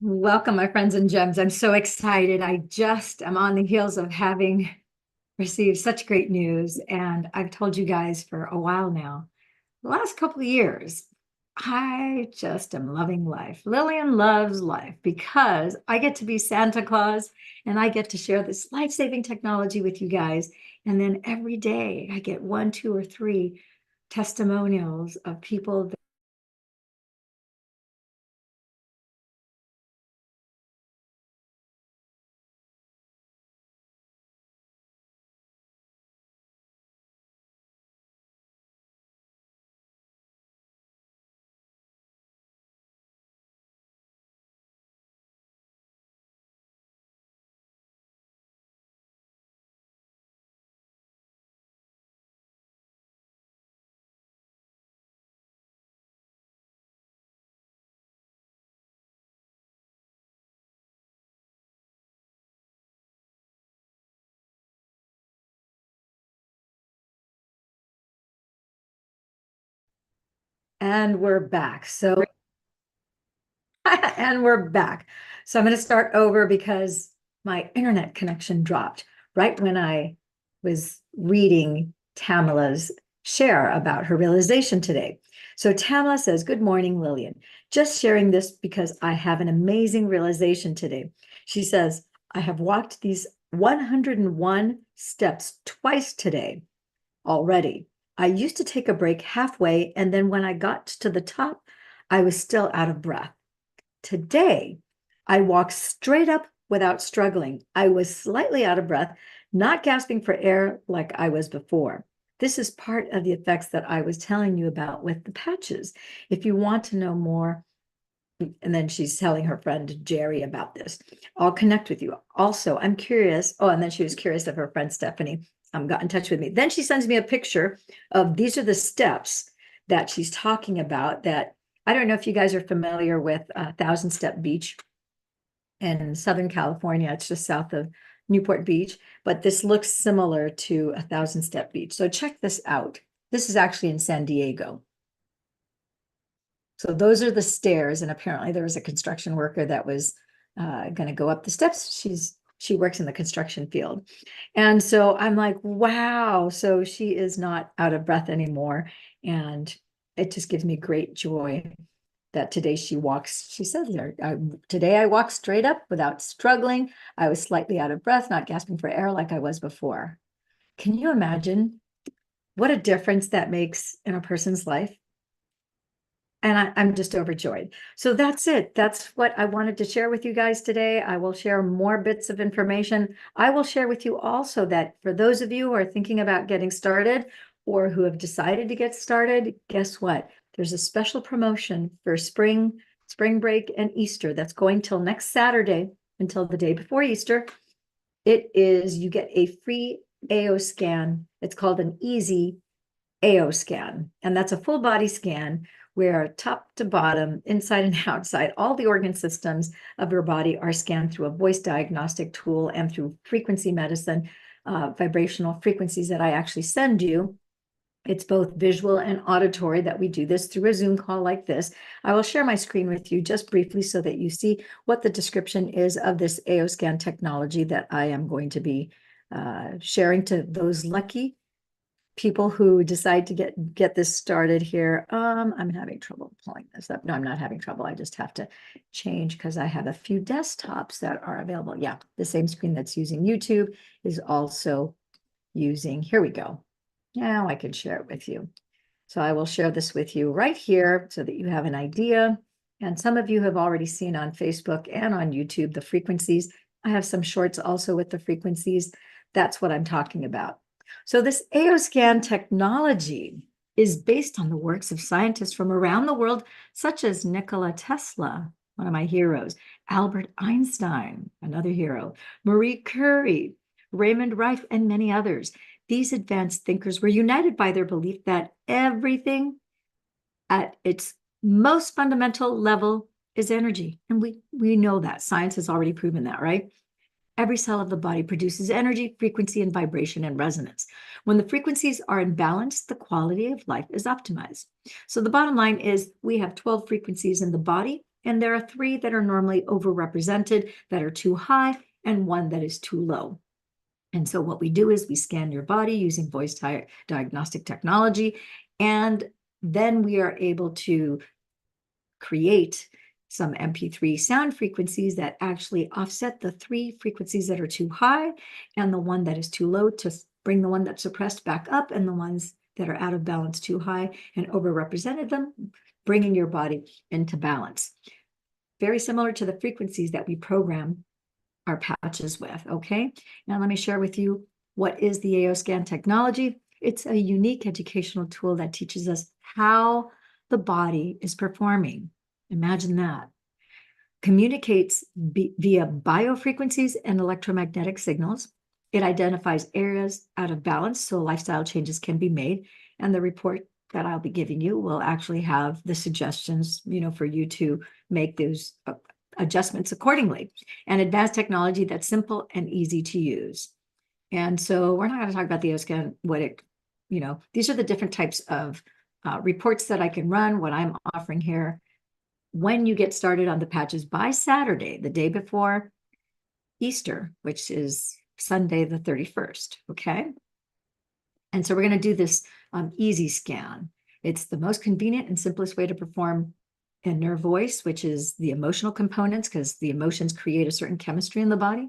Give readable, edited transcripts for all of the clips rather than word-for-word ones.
Welcome, my friends and gems. I'm so excited. I'm on the heels of having received such great news. And I've told you guys for a while now, the last couple of years, I just am loving life. Lillian loves life because I get to be Santa Claus and I get to share this life-saving technology with you guys. And then every day I get one, two, or three testimonials of people. And we're back. And we're back. So I'm going to start over because my internet connection dropped right when I was reading Tamala's share about her realization today. So Tamala says, "Good morning, Lillian. Just sharing this because I have an amazing realization today." She says, "I have walked these 101 steps twice today already. I used to take a break halfway, and then when I got to the top, I was still out of breath. Today, I walked straight up without struggling. I was slightly out of breath, not gasping for air like I was before. This is part of the effects that I was telling you about with the patches. If you want to know more," and then she's telling her friend Jerry about this, "I'll connect with you. Also, I'm curious." Oh, and then she was curious if her friend Stephanie got in touch with me. Then she sends me a picture of these are the steps that she's talking about that I don't know if you guys are familiar with Thousand Step Beach in Southern California. It's just south of Newport Beach, but this looks similar to a Thousand Step Beach. So check this out. This is actually in San Diego. So those are the stairs, and apparently there was a construction worker that was going to go up the steps. She works in the construction field. And so I'm like, wow. So she is not out of breath anymore. And it just gives me great joy that today she says there, today I walked straight up without struggling. I was slightly out of breath, not gasping for air like I was before. Can you imagine what a difference that makes in a person's life? And I'm just overjoyed. So that's it. That's what I wanted to share with you guys today. I will share more bits of information. I will share with you also that for those of you who are thinking about getting started or who have decided to get started, guess what? There's a special promotion for spring break and Easter that's going till next Saturday until the day before Easter. It is, you get a free AO scan. It's called an easy AO scan, and that's a full body scan where top to bottom, inside and outside, all the organ systems of your body are scanned through a voice diagnostic tool and through frequency medicine, vibrational frequencies that I actually send you. It's both visual and auditory that we do this through a Zoom call like this. I will share my screen with you just briefly so that you see what the description is of this AO scan technology that I am going to be sharing to those lucky people who decide to get this started here. I'm having trouble pulling this up. No, I'm not having trouble. I just have to change because I have a few desktops that are available. Yeah, the same screen that's using YouTube is also using, here we go. Now I can share it with you. So I will share this with you right here so that you have an idea. And some of you have already seen on Facebook and on YouTube the frequencies. I have some shorts also with the frequencies. That's what I'm talking about. So this AO scan technology is based on the works of scientists from around the world, such as Nikola Tesla, one of my heroes, Albert Einstein, another hero, Marie Curie, Raymond Reif, and many others. These advanced thinkers were united by their belief that everything at its most fundamental level is energy. And we know that. Science has already proven that, right? Every cell of the body produces energy, frequency, and vibration and resonance. When the frequencies are in balance, the quality of life is optimized. So the bottom line is we have 12 frequencies in the body, And there are 3 that are normally overrepresented, that are too high, and 1 that is too low. And so what we do is we scan your body using voice diagnostic technology, and then we are able to create some MP3 sound frequencies that actually offset the 3 frequencies that are too high and the 1 that is too low, to bring the one that's suppressed back up, and the ones that are out of balance too high and overrepresented them, bringing your body into balance. Very similar to the frequencies that we program our patches with, okay? Now let me share with you what is the AO scan technology. It's a unique educational tool that teaches us how the body is performing. Imagine that. Communicates via biofrequencies and electromagnetic signals. It identifies areas out of balance so lifestyle changes can be made. And the report that I'll be giving you will actually have the suggestions, for you to make those adjustments accordingly. And advanced technology that's simple and easy to use. And so we're not going to talk about the AO scan, these are the different types of reports that I can run, what I'm offering here. When you get started on the patches by Saturday, the day before Easter, which is Sunday the 31st, okay? And so we're going to do this easy scan. It's the most convenient and simplest way to perform a nerve voice, which is the emotional components, because the emotions create a certain chemistry in the body,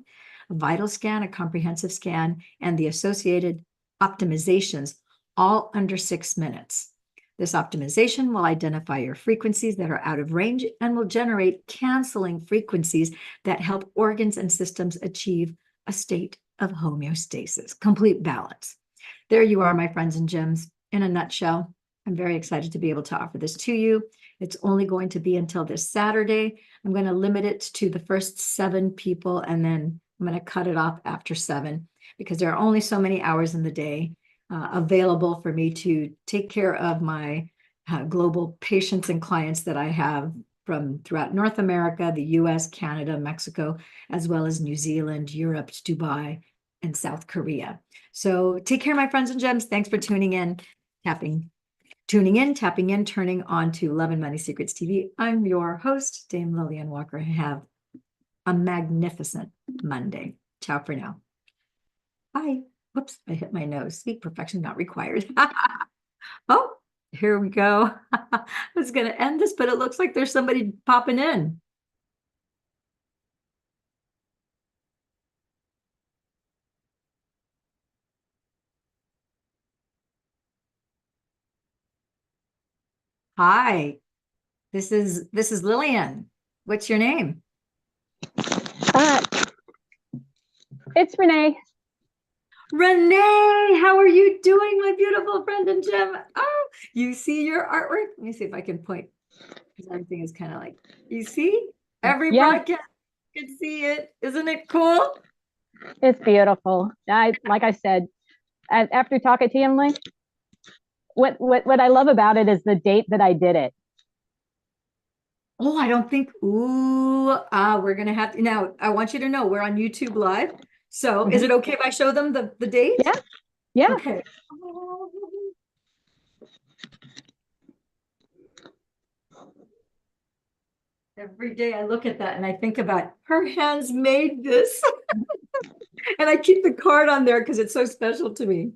a vital scan, a comprehensive scan, and the associated optimizations, all under 6 minutes. This optimization will identify your frequencies that are out of range and will generate canceling frequencies that help organs and systems achieve a state of homeostasis, complete balance. There you are, my friends and gems, in a nutshell. I'm very excited to be able to offer this to you. It's only going to be until this Saturday. I'm going to limit it to the first 7 people, and then I'm going to cut it off after 7, because there are only so many hours in the day available for me to take care of my global patients and clients that I have from throughout North America, the US, Canada, Mexico, as well as New Zealand, Europe, Dubai, and South Korea. So take care, my friends and gems. Thanks for tuning in, tapping in, turning on to Love and Money Secrets TV. I'm your host, Dame Lillian Walker. Have a magnificent Monday. Ciao for now. Bye. Whoops, I hit my nose. Speak perfection not required. Oh, here we go. I was going to end this, but it looks like there's somebody popping in. Hi, this is Lillian. What's your name? It's Renee. Renee, how are you doing, my beautiful friend and gem? Oh, you see your artwork? Let me see if I can point, because everything is kind of like, you see? Every broadcast, you can see it. Isn't it cool? It's beautiful. Like I said, after talking to you, Emily, what I love about it is the date that I did it. Oh, I don't think, we're going to have to, now I want you to know we're on YouTube Live. So is it okay if I show them the date? Yeah. Yeah. Okay. Every day I look at that and I think about her hands made this. And I keep the card on there because it's so special to me.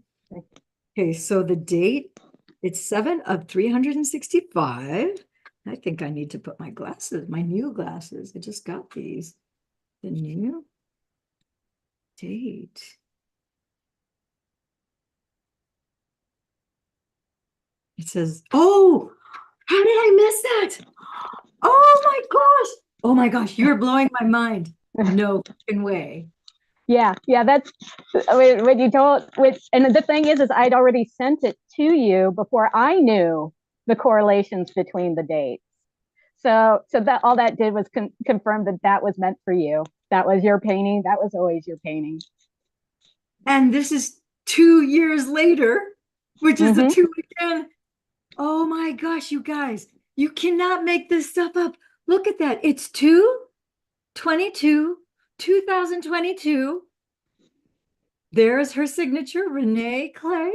Okay, so the date, it's 7 of 365. I think I need to put my glasses, my new glasses. I just got these. The new date. It says, oh, how did I miss that? Oh my gosh. Oh my gosh, you're blowing my mind. No fucking way. Yeah. That's what you told. And the thing is I'd already sent it to you before I knew the correlations between the dates. So that all that did was confirm that was meant for you. That was your painting. That was always your painting. And this is 2 years later, which is the 2 again. Oh my gosh, you guys, you cannot make this stuff up. Look at that. It's 2022. There's her signature, Renee Clay.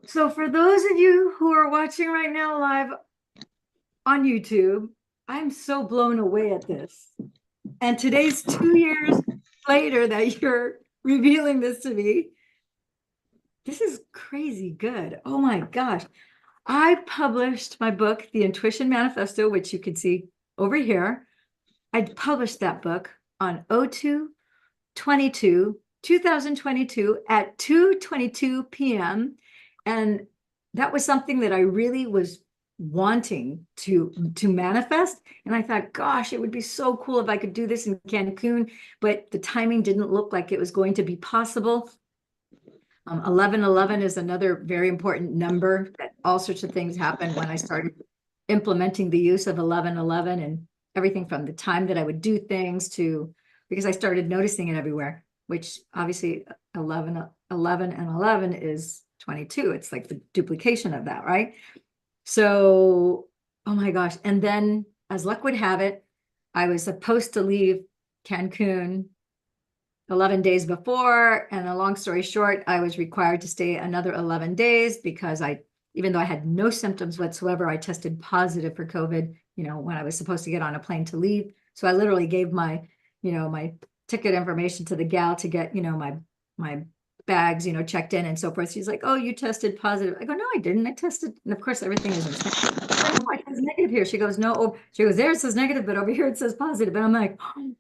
So for those of you who are watching right now live, on YouTube. I'm so blown away at this. And today's 2 years later that you're revealing this to me. This is crazy good. Oh my gosh. I published my book, The Intuition Manifesto, which you can see over here. I published that book on 2022 at 2:22 p.m. And that was something that I really was wanting to manifest. And I thought, gosh, it would be so cool if I could do this in Cancun, but the timing didn't look like it was going to be possible. 1111 is another very important number that all sorts of things happened when I started implementing the use of 1111, and everything from the time that I would do things to, because I started noticing it everywhere, which obviously 11 and 11 is 22. It's like the duplication of that, right? So, oh my gosh. And then as luck would have it, I was supposed to leave Cancun 11 days before. And a long story short, I was required to stay another 11 days because even though I had no symptoms whatsoever, I tested positive for COVID, when I was supposed to get on a plane to leave. So I literally gave my ticket information to the gal to get, my bags, checked in and so forth. She's like, oh, you tested positive. I go, no, I didn't. I tested. And of course, everything is negative here. She goes, no. Oh, she goes, there it says negative, but over here it says positive. And I'm like, oh.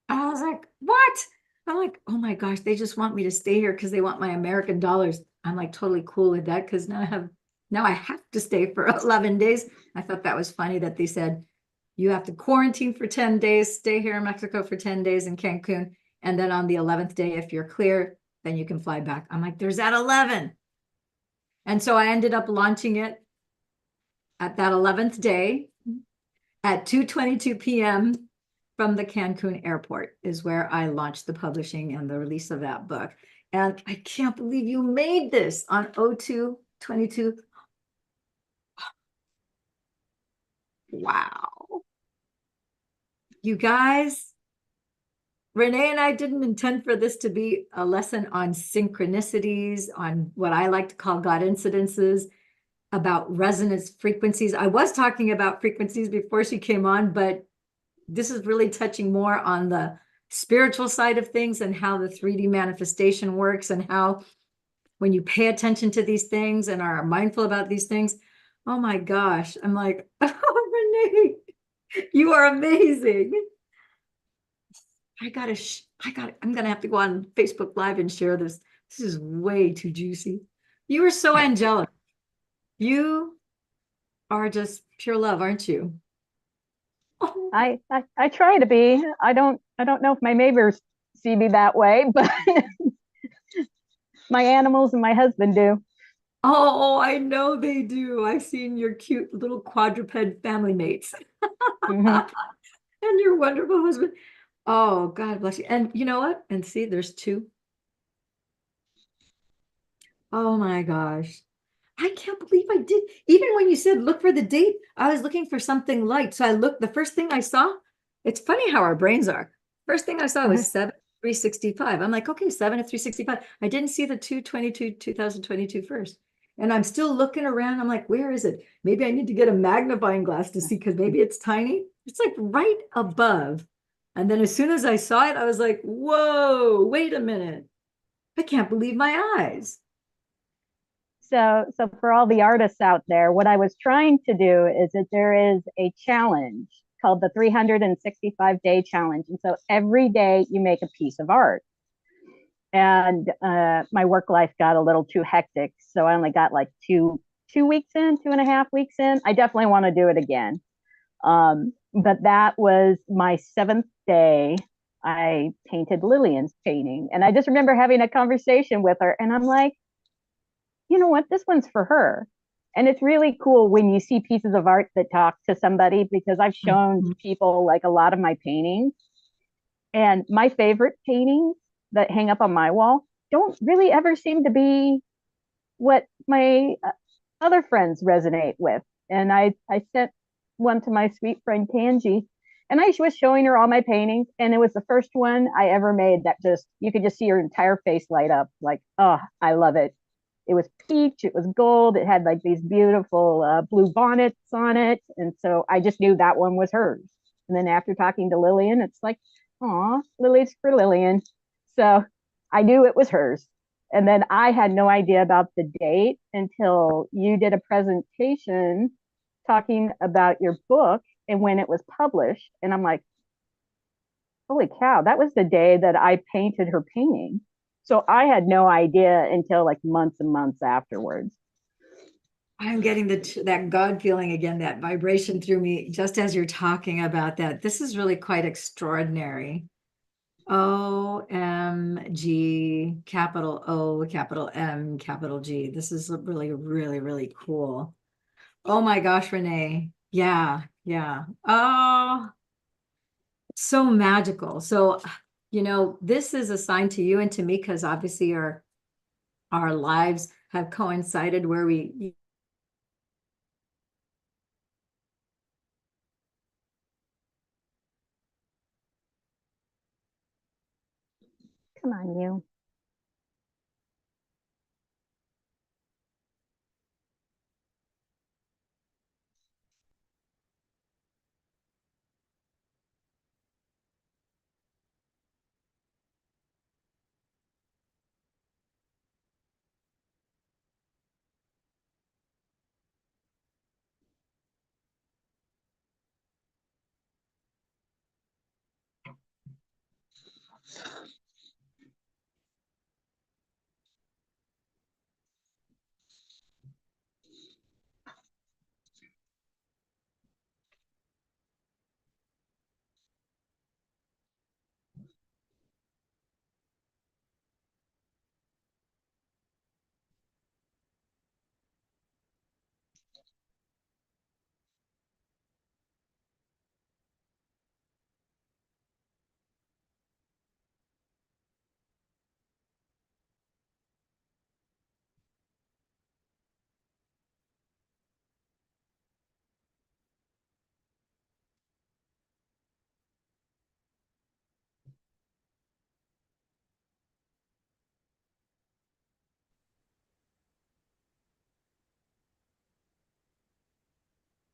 I was like, what? I'm like, oh my gosh, they just want me to stay here because they want my American dollars. I'm like totally cool with that because now I have to stay for 11 days. I thought that was funny that they said you have to quarantine for 10 days, stay here in Mexico for 10 days in Cancun. And then on the 11th day, if you're clear, then you can fly back. I'm like, there's that 11. And so I ended up launching it at that 11th day at 2:22 p.m. from the Cancun airport is where I launched the publishing and the release of that book. And I can't believe you made this on 02/22. Wow. You guys, Renee and I didn't intend for this to be a lesson on synchronicities, on what I like to call God incidences, about resonance frequencies. I was talking about frequencies before she came on, but this is really touching more on the spiritual side of things and how the 3D manifestation works, and how when you pay attention to these things and are mindful about these things, oh my gosh, I'm like, oh, Renee, you are amazing. I'm gonna have to go on Facebook Live and share this. This is way too juicy. You are so angelic. You are just pure love, aren't you? I try to be. I don't know if my neighbors see me that way, but my animals and my husband do. Oh, I know they do. I've seen your cute little quadruped family mates. Mhm. And your wonderful husband. Oh, God bless you. And you know what? And see, there's two. Oh my gosh. I can't believe I did. Even when you said look for the date, I was looking for something light. So I looked, the first thing I saw, it's funny how our brains are. First thing I saw was 7/365. I'm like, okay, 7/365. I didn't see the 2/22/2022 first. And I'm still looking around. I'm like, where is it? Maybe I need to get a magnifying glass to see because maybe it's tiny. It's like right above. And then as soon as I saw it, I was like, whoa, wait a minute. I can't believe my eyes. So for all the artists out there, what I was trying to do is that there is a challenge called the 365-day challenge. And so every day you make a piece of art. And my work life got a little too hectic. So I only got like two weeks in, 2.5 weeks in. I definitely want to do it again. But that was my 7th day. I painted Lillian's painting. And I just remember having a conversation with her. And I'm like, you know what? This one's for her. And it's really cool when you see pieces of art that talk to somebody, because I've shown people like a lot of my paintings. And my favorite paintings that hang up on my wall don't really ever seem to be what my other friends resonate with. And I sent one to my sweet friend Tangi, and I was showing her all my paintings, and it was the first one I ever made that just, you could just see her entire face light up like, oh, I love it. it was peach, it was gold, it had like these beautiful blue bonnets on it. And so I just knew that one was hers. And then after talking to Lillian, it's like, oh, Lily's for Lillian. So I knew it was hers. And then I had no idea about the date until you did a presentation talking about your book and when it was published. And I'm like, holy cow, that was the day that I painted her painting. So I had no idea until like months and months afterwards. I'm getting that God feeling again, that vibration through me, just as you're talking about that. This is really quite extraordinary. OMG, capital O, capital M, capital G. This is really, really, really cool. Oh my gosh, Renee. Yeah, yeah. Oh, so magical. So, this is assigned to you and to me because obviously our lives have coincided where we. Come on, you.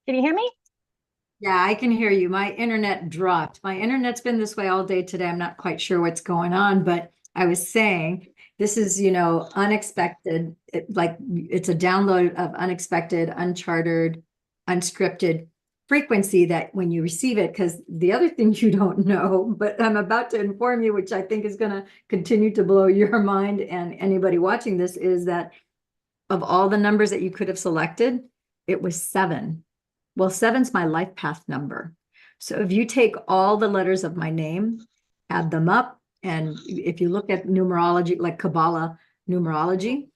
Can you hear me? Yeah, I can hear you. My internet dropped. My internet's been this way all day today. I'm not quite sure what's going on, but I was saying this is, unexpected. Like it's a download of unexpected, unchartered, unscripted frequency that when you receive it, because the other thing you don't know, but I'm about to inform you, which I think is going to continue to blow your mind and anybody watching this, is that of all the numbers that you could have selected, it was 7. Well, 7's my life path number. So if you take all the letters of my name, add them up, and if you look at numerology, like Kabbalah numerology,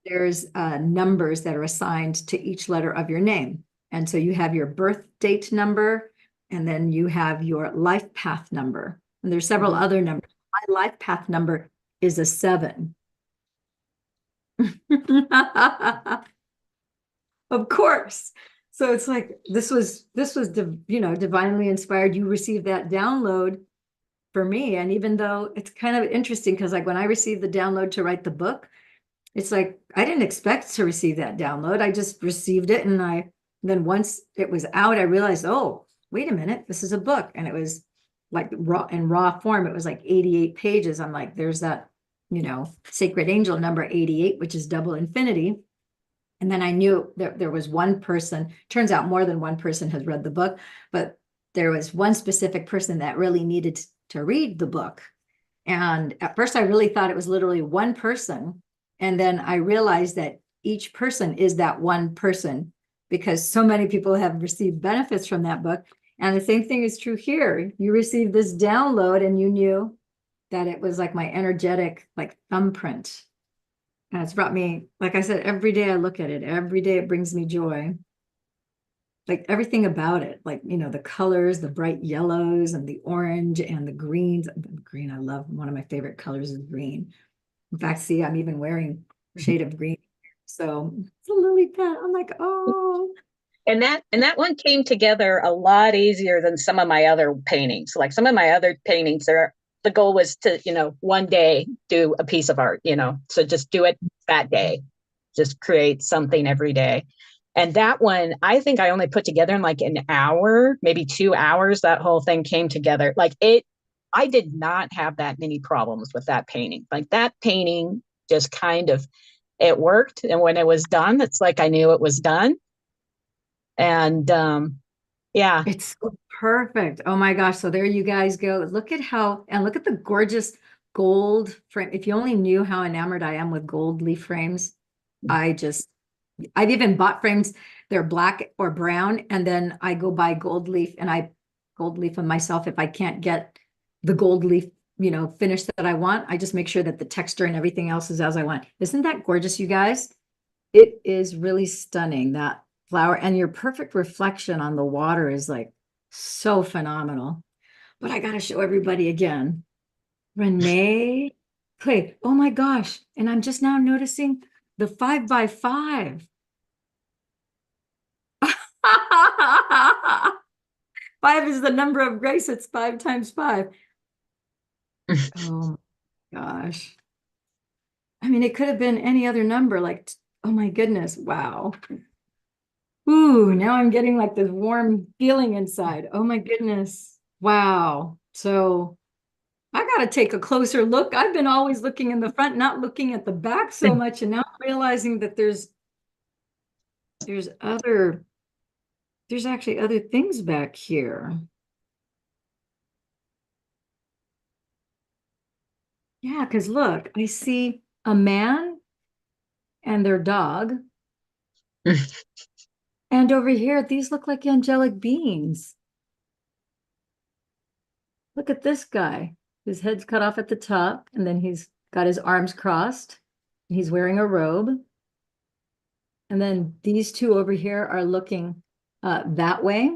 there's numbers that are assigned to each letter of your name. And so you have your birth date number, and then you have your life path number. And there's several other numbers. My life path number is a 7. Of course. So it's like this was divinely inspired. You received that download for me. And even though it's kind of interesting, because like when I received the download to write the book, it's like I didn't expect to receive that download. I just received it. And then once it was out, I realized, oh, wait a minute, this is a book. And it was like raw form. It was like 88 pages. I'm like, there's that, sacred angel number 88, which is double infinity. And then I knew there was one person, turns out more than one person has read the book, but there was one specific person that really needed to read the book. And at first I really thought it was literally one person. And then I realized that each person is that one person because so many people have received benefits from that book. And the same thing is true here. You received this download and you knew that it was like my energetic, like thumbprint. And it's brought me, like I said, every day I look at it, every day it brings me joy. Like everything about it, like, the colors, the bright yellows and the orange and the greens. Green, I love. One of my favorite colors is green. In fact, see, I'm even wearing a shade of green. So it's a lily pad. I'm like, oh. And that one came together a lot easier than some of my other paintings. Like some of my other paintings, the goal was to, one day do a piece of art, so just do it that day. just create something every day. And that one, I think I only put together in like an hour, maybe 2 hours. That whole thing came together. Like I did not have that many problems with that painting. Like that painting just kind of, it worked. And when it was done, it's like I knew it was done. And yeah. It's so perfect. Oh my gosh. So there you guys go. Look at how, and look at the gorgeous gold frame. If you only knew how enamored I am with gold leaf frames, I've even bought frames, they're black or brown, and then I go buy gold leaf and I gold leaf them myself. If I can't get the gold leaf, finish that I want, I just make sure that the texture and everything else is as I want. Isn't that gorgeous, you guys? It is really stunning, that flower, and your perfect reflection on the water is like so phenomenal. But I got to show everybody again. Renee Clay. Oh my gosh. And I'm just now noticing the 5x5. 5 is the number of grace. It's 5 times 5. Oh my gosh. I mean, it could have been any other number. Like, oh my goodness. Wow. Ooh, now I'm getting like this warm feeling inside. Oh my goodness. Wow. So I got to take a closer look. I've been always looking in the front, not looking at the back so much. And now I'm realizing that there's actually other things back here. Yeah, because look, I see a man and their dog. And over here, these look like angelic beings. Look at this guy. His head's cut off at the top, and then he's got his arms crossed. He's wearing a robe. And then these two over here are looking that way.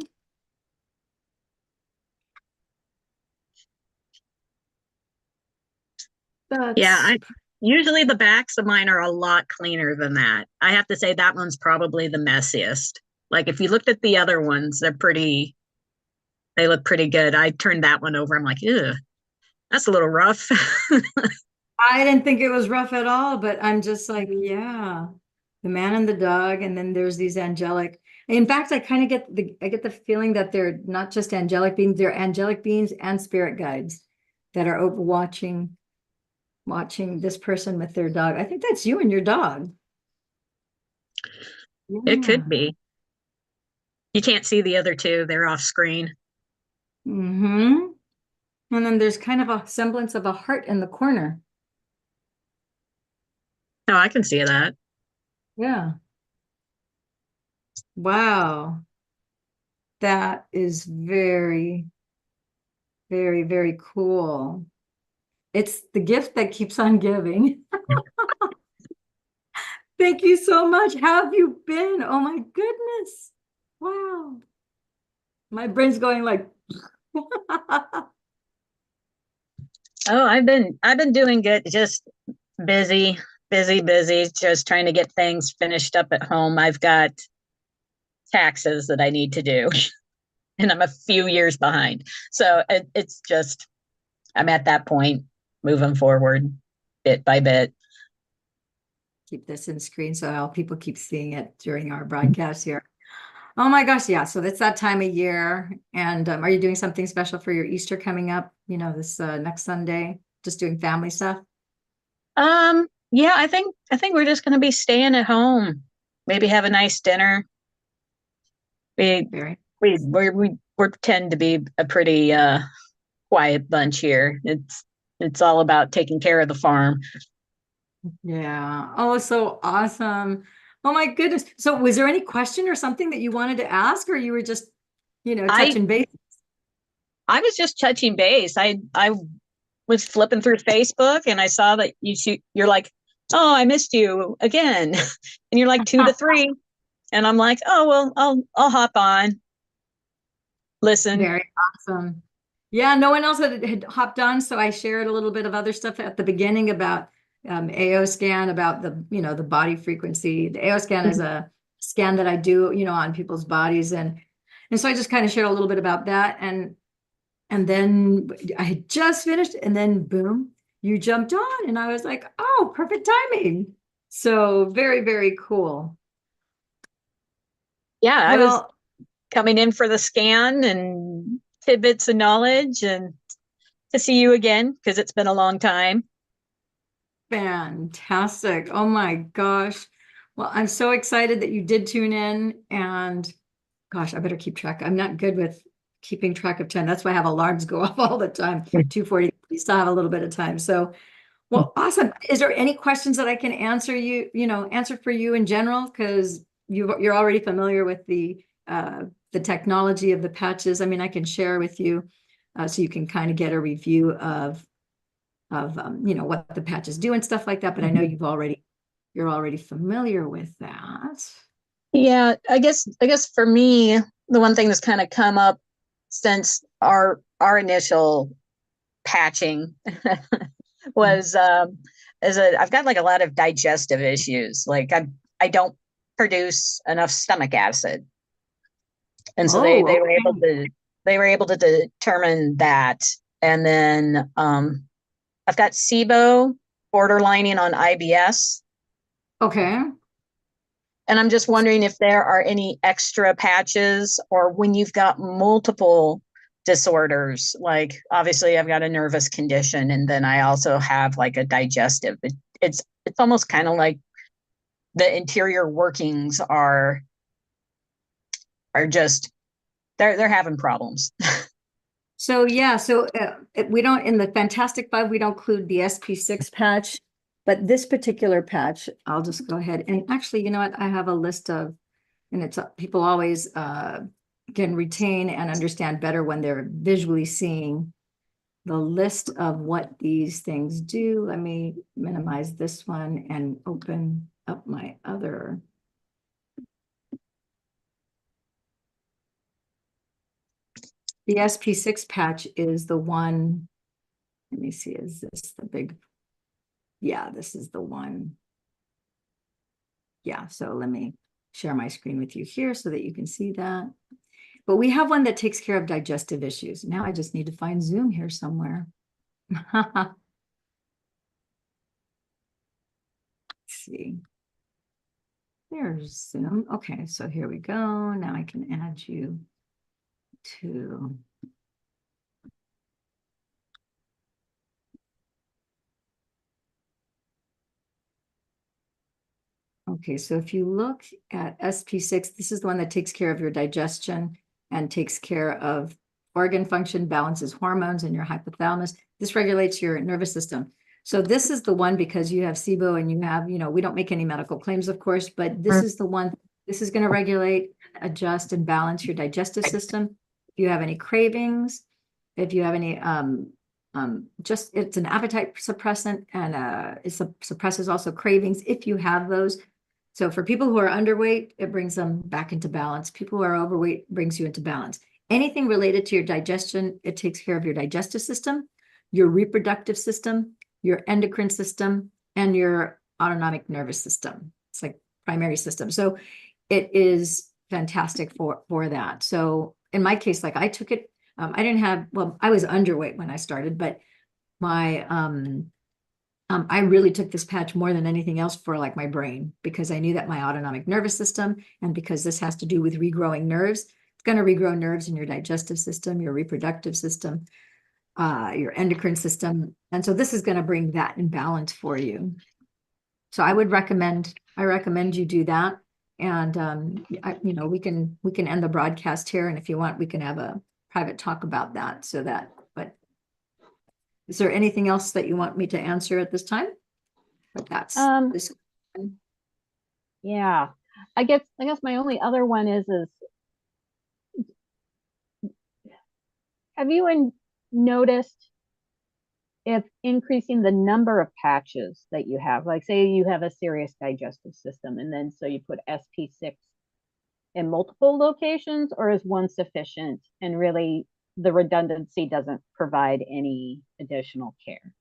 Yeah, usually the backs of mine are a lot cleaner than that. I have to say that one's probably the messiest. Like if you looked at the other ones, they look pretty good. I turned that one over. I'm like, ew, that's a little rough. I didn't think it was rough at all, but I'm just like, yeah, the man and the dog, and then there's these angelic. In fact, I kind of get the feeling that they're not just angelic beings, they're angelic beings and spirit guides that are over watching this person with their dog. I think that's you and your dog. It Yeah. could be. You can't see the other two. They're off screen. Mm-hmm. And then there's kind of a semblance of a heart in the corner. No, I can see that. Yeah. Wow. That is very, very, very cool. It's the gift that keeps on giving. Thank you so much. How have you been? Oh my goodness. Wow. My brain's going like Oh, I've been doing good. Just busy, just trying to get things finished up at home. I've got taxes that I need to do, and I'm a few years behind. So it's just, I'm at that point, moving forward bit by bit. keep this in screen so all people keep seeing it during our broadcast here. Oh my gosh, yeah. So it's that time of year. And are you doing something special for your Easter coming up, this next Sunday? Just doing family stuff? Yeah, I think we're just going to be staying at home. Maybe have a nice dinner. We Very we tend to be a pretty quiet bunch here. It's all about taking care of the farm. Yeah. Oh, so awesome. Oh my goodness. So was there any question or something that you wanted to ask, or you were just, touching base? I was just touching base. I was flipping through Facebook and I saw that you're like, oh, I missed you again. And you're like 2 to 3. And I'm like, oh, well, I'll hop on. Listen. Very awesome. Yeah, no one else had hopped on, so I shared a little bit of other stuff at the beginning about AO scan, about the body frequency. The AO scan is a scan that I do, on people's bodies, and so I just kind of shared a little bit about that, and then I had just finished, and then boom, you jumped on, and I was like, oh, perfect timing. So very, very cool. Yeah, I was Well, coming in for the scan and tidbits of knowledge and to see you again because it's been a long time. fantastic. Oh my gosh. Well, I'm so excited that you did tune in, and gosh, I better keep track. I'm not good with keeping track of time. That's why I have alarms go off all the time. 2:40, we still have a little bit of time. So, well, awesome. Is there any questions that I can answer answer for you in general? Because you're already familiar with the technology of the patches. I mean, I can share with you so you can kind of get a review of what the patches do and stuff like that. But I know you're already familiar with that. Yeah, I guess for me, the one thing that's kind of come up since our initial patching was I've got like a lot of digestive issues. Like I don't produce enough stomach acid. And so Oh, they were able okay. to determine that. And then I've got SIBO borderlining on IBS. Okay. And I'm just wondering if there are any extra patches or when you've got multiple disorders. Like obviously I've got a nervous condition and then I also have like a digestive. It's almost kind of like the interior workings are just they're having problems. So yeah, we don't in the Fantastic Five, we don't include the SP6 patch, but this particular patch, I'll just go ahead and actually, you know what? I have a list of, and it's people always can retain and understand better when they're visually seeing the list of what these things do. Let me minimize this one and open up my other. The SP6 patch is the one, let me see, is this the big, yeah, this is the one. Yeah, so let me share my screen with you here so that you can see that. But we have one that takes care of digestive issues. Now I just need to find Zoom here somewhere. Let's see. There's Zoom. Okay, so here we go. Now I can add you to. Okay, so if you look at SP6, this is the one that takes care of your digestion and takes care of organ function, balances hormones in your hypothalamus. This regulates your nervous system. So this is the one because you have SIBO and you have, we don't make any medical claims, of course, but this is the one, this is going to regulate, adjust, and balance your digestive system. If you have any cravings, if you have any it's an appetite suppressant and it suppresses also cravings if you have those. So for people who are underweight, it brings them back into balance. People who are overweight brings you into balance. Anything related to your digestion, it takes care of your digestive system, your reproductive system, your endocrine system, and your autonomic nervous system. It's like primary system. So it is fantastic for that. So in my case, like I took it, I didn't have, well, I was underweight when I started, but my I really took this patch more than anything else for like my brain because I knew that my autonomic nervous system, and because this has to do with regrowing nerves, it's going to regrow nerves in your digestive system, your reproductive system, your endocrine system. And so this is going to bring that in balance for you. So I recommend you do that. And we can end the broadcast here. And if you want, we can have a private talk about that but is there anything else that you want me to answer at this time? But that's this. Yeah, I guess my only other one is have you noticed if increasing the number of patches that you have, like say you have a serious digestive system and then so you put SP6 in multiple locations, or is one sufficient and really the redundancy doesn't provide any additional care?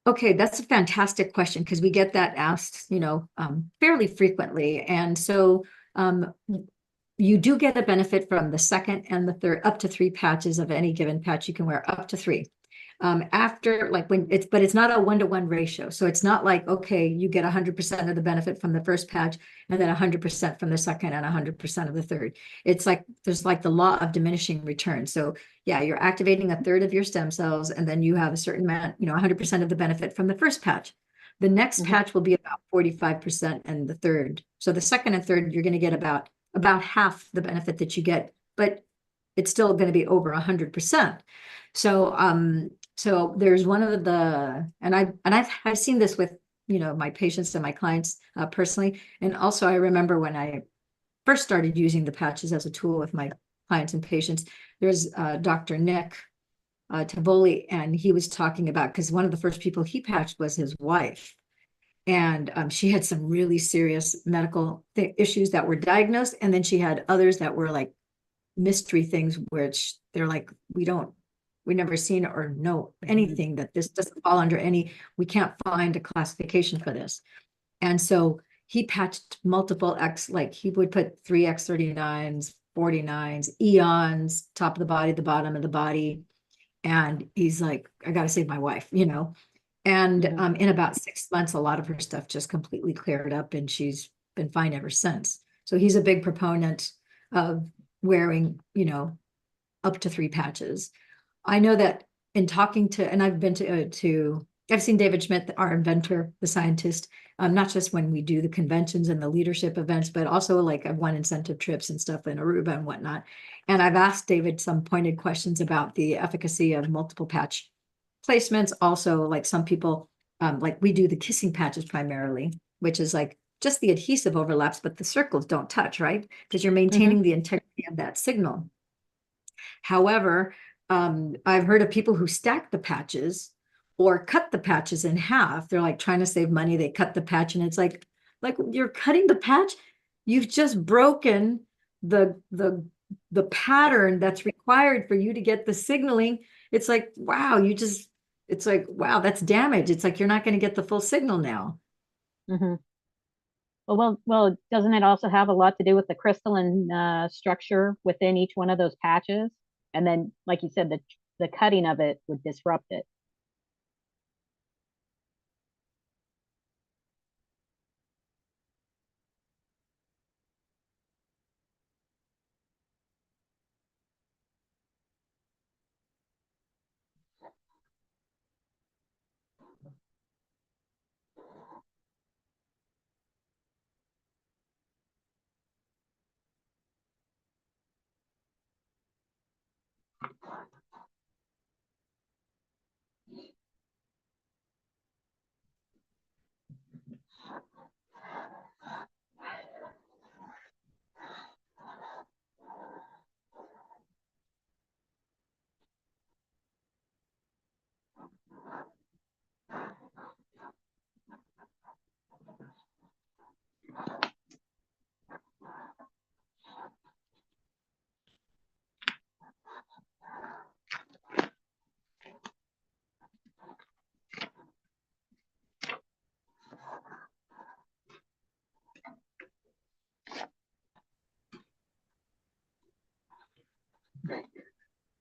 Okay, that's a fantastic question because we get that asked, fairly frequently. And so you do get a benefit from the second and the third, up to 3 patches of any given patch. You can wear up to 3. After like but it's not a 1-to-1 ratio. So it's not like, okay, you get 100% of the benefit from the first patch and then 100% from the second and 100% of the third. It's like, there's like the law of diminishing return. So yeah, you're activating a third of your stem cells and then you have a certain amount, 100% of the benefit from the first patch. The next patch will be about 45% and the third. So the second and third, you're going to get about half the benefit that you get, but it's still going to be over 100%. So there's one of and I've seen this with, my patients and my clients personally. And also I remember when I first started using the patches as a tool with my clients and patients, there's Dr. Nick Tavoli, and he was talking about, because one of the first people he patched was his wife. And she had some really serious medical issues that were diagnosed. And then she had others that were like mystery things, which they're like, we never seen or know anything that this doesn't fall under we can't find a classification for this. And so he patched multiple like he would put 3x39s, 49s, eons, top of the body, the bottom of the body. And he's like, I got to save my wife, And in about 6 months, a lot of her stuff just completely cleared up and she's been fine ever since. So he's a big proponent of wearing, up to 3 patches. I know that in talking to, and I've been I've seen David Schmidt, our inventor, the scientist, not just when we do the conventions and the leadership events, but also like I've won incentive trips and stuff in Aruba and whatnot. And I've asked David some pointed questions about the efficacy of multiple patch placements. Also, like some people, like we do the kissing patches primarily, which is like just the adhesive overlaps, but the circles don't touch, right? Because you're maintaining the integrity of that signal. However, I've heard of people who stack the patches or cut the patches in half. They're like trying to save money. They cut the patch and it's like you're cutting the patch. You've just broken the pattern that's required for you to get the signaling. It's like, wow, it's like, wow, that's damage. It's like, you're not going to get the full signal now. Well, doesn't it also have a lot to do with the crystalline structure within each one of those patches? And then, like you said, the cutting of it would disrupt it.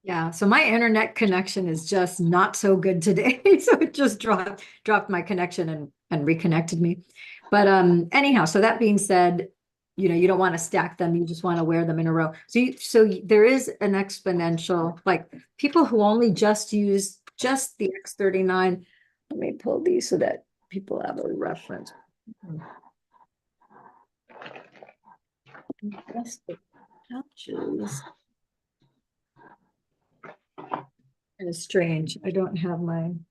Yeah, so my internet connection is just not so good today. So it just dropped my connection and reconnected me. But anyhow, so that being said, you don't want to stack them, you just want to wear them in a row. So there is an exponential, like people who only just use just the X39. Let me pull these so that people have a reference. Just the patches. And it's strange. I don't have I'm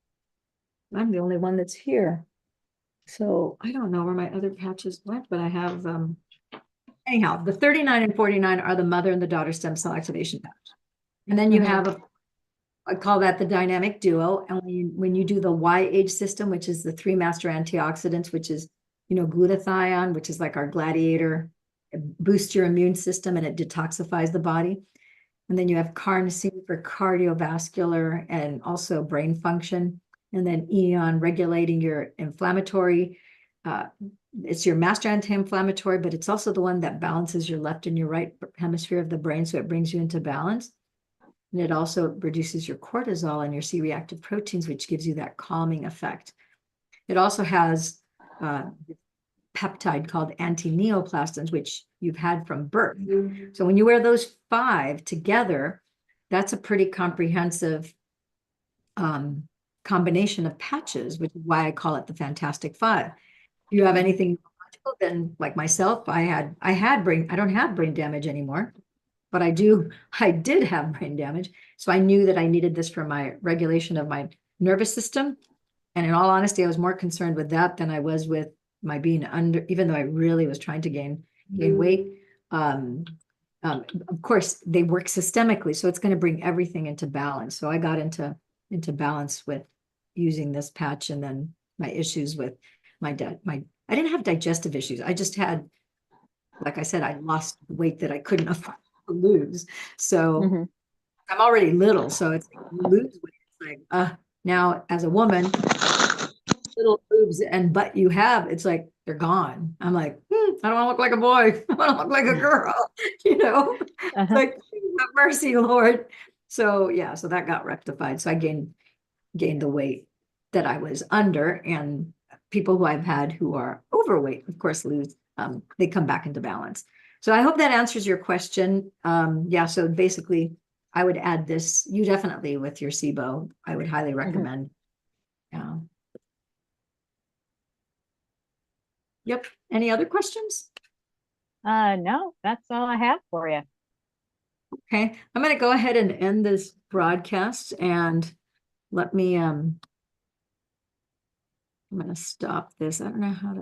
the only one that's here. So I don't know where my other patches went, but I have, anyhow, the 39 and 49 are the mother and the daughter stem cell activation patch. And then you have I call that the dynamic duo. And when you do the Y-age system, which is the 3 master antioxidants, which is, glutathione, which is like our gladiator, it boosts your immune system and it detoxifies the body. And then you have carnosine for cardiovascular and also brain function. And then Eon regulating your inflammatory. It's your master anti-inflammatory, but it's also the one that balances your left and your right hemisphere of the brain. So it brings you into balance. And it also reduces your cortisol and your C-reactive proteins, which gives you that calming effect. It also has peptide called anti-neoplastins, which you've had from birth. So when you wear those 5 together, that's a pretty comprehensive combination of patches, which is why I call it the Fantastic 5. If you have anything neurological, then like myself, I don't have brain damage anymore, but I did have brain damage. So I knew that I needed this for my regulation of my nervous system. And in all honesty, I was more concerned with that than I was with my being under, even though I really was trying to gain weight. Of course, they work systemically, so it's going to bring everything into balance. So I got into balance with using this patch, and then my issues with I didn't have digestive issues. I just had, like I said, I lost weight that I couldn't afford to lose. So I'm already little, so it's like, you lose weight. It's like, now as a woman, little boobs and butt you have, it's like they're gone. I'm like, I don't want to look like a boy. I want to look like a girl. It's like, have mercy, Lord. So yeah, so that got rectified. So I gained the weight that I was under, and people who I've had who are overweight, of course, lose. They come back into balance. So I hope that answers your question. Yeah. So basically, I would add this. You definitely with your SIBO, I would highly recommend. Yeah. Yep. Any other questions? No, that's all I have for you. Okay. I'm going to go ahead and end this broadcast, and let me, I'm going to stop this. I don't know how to.